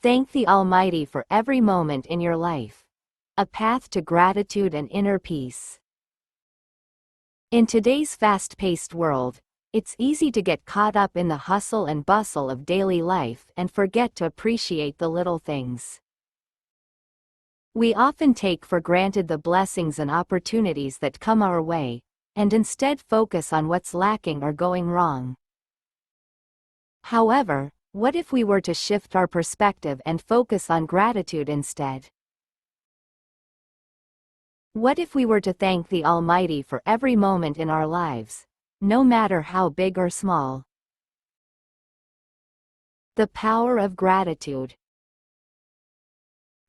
Thank the Almighty for every moment in your life. A path to gratitude and inner peace. In today's fast-paced world, it's easy to get caught up in the hustle and bustle of daily life and forget to appreciate the little things. We often take for granted the blessings and opportunities that come our way, and instead focus on what's lacking or going wrong. However, what if we were to shift our perspective and focus on gratitude instead? What if we were to thank the Almighty for every moment in our lives, no matter how big or small? The power of gratitude.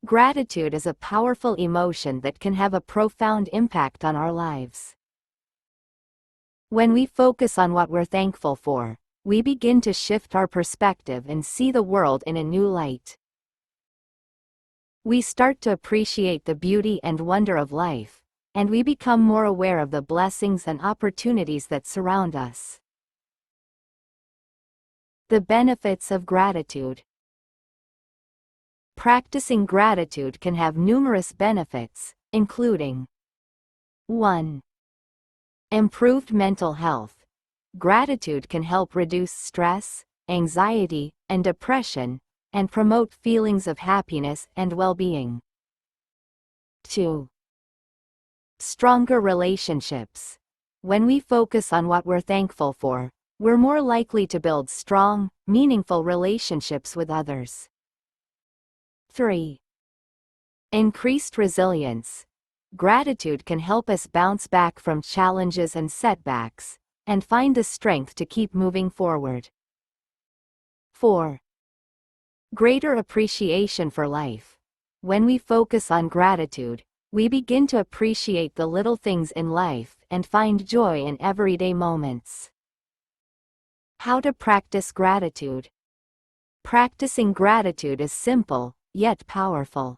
Gratitude is a powerful emotion that can have a profound impact on our lives. When we focus on what we're thankful for, we begin to shift our perspective and see the world in a new light. We start to appreciate the beauty and wonder of life, and we become more aware of the blessings and opportunities that surround us. The benefits of gratitude. Practicing gratitude can have numerous benefits, including 1. Improved mental health. Gratitude can help reduce stress, anxiety, and depression, and promote feelings of happiness and well-being. 2. Stronger relationships. When we focus on what we're thankful for, we're more likely to build strong, meaningful relationships with others. 3. Increased resilience. Gratitude can help us bounce back from challenges and setbacks, and find the strength to keep moving forward. 4. Greater appreciation for life. When we focus on gratitude, we begin to appreciate the little things in life and find joy in everyday moments. How to practice gratitude. Practicing gratitude is simple, yet powerful.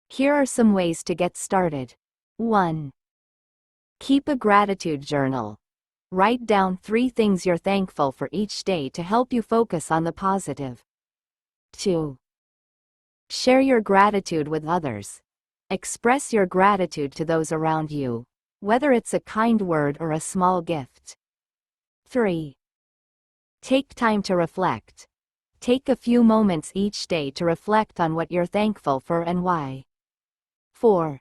Here are some ways to get started. 1. Keep a gratitude journal. Write down 3 things you're thankful for each day to help you focus on the positive. 2. Share your gratitude with others. Express your gratitude to those around you, whether it's a kind word or a small gift. 3. Take time to reflect. Take a few moments each day to reflect on what you're thankful for and why. 4.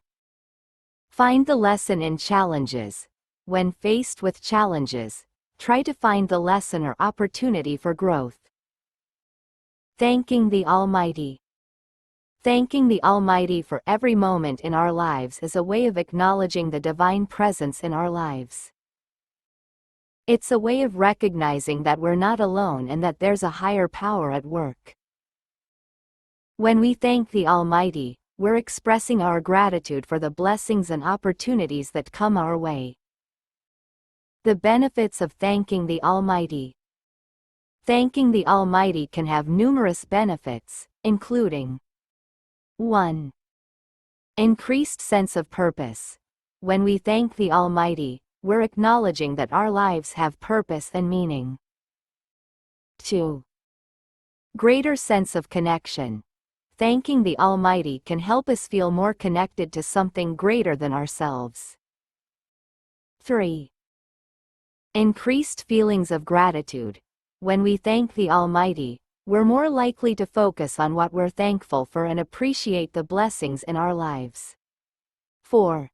Find the lesson in challenges. When faced with challenges, try to find the lesson or opportunity for growth. Thanking the Almighty. Thanking the Almighty for every moment in our lives is a way of acknowledging the divine presence in our lives. It's a way of recognizing that we're not alone and that there's a higher power at work. When we thank the Almighty, we're expressing our gratitude for the blessings and opportunities that come our way. The benefits of thanking the Almighty. Thanking the Almighty can have numerous benefits, including 1. Increased sense of purpose. When we thank the Almighty, we're acknowledging that our lives have purpose and meaning. 2. Greater sense of connection. Thanking the Almighty can help us feel more connected to something greater than ourselves. 3. Increased feelings of gratitude. When we thank the Almighty, we're more likely to focus on what we're thankful for and appreciate the blessings in our lives. 4.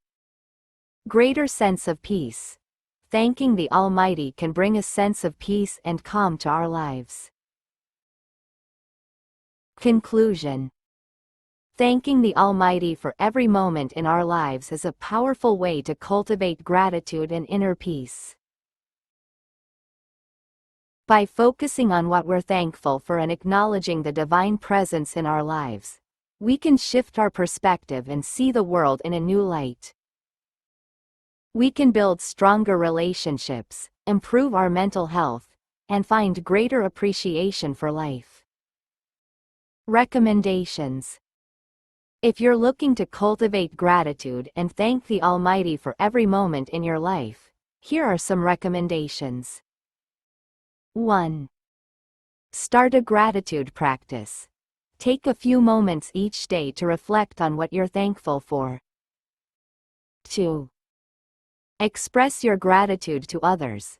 Greater sense of peace. Thanking the Almighty can bring a sense of peace and calm to our lives. Conclusion. Thanking the Almighty for every moment in our lives is a powerful way to cultivate gratitude and inner peace. By focusing on what we're thankful for and acknowledging the divine presence in our lives, we can shift our perspective and see the world in a new light. We can build stronger relationships, improve our mental health, and find greater appreciation for life. Recommendations. If you're looking to cultivate gratitude and thank the Almighty for every moment in your life, here are some recommendations. 1. Start a gratitude practice. Take a few moments each day to reflect on what you're thankful for. 2. Express your gratitude to others.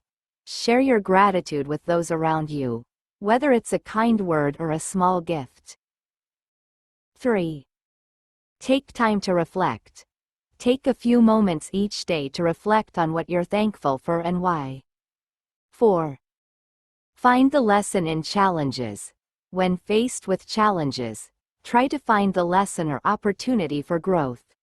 Share your gratitude with those around you, whether it's a kind word or a small gift. 3. Take time to reflect. Take a few moments each day to reflect on what you're thankful for and why. 4. Find the lesson in challenges. When faced with challenges, try to find the lesson or opportunity for growth.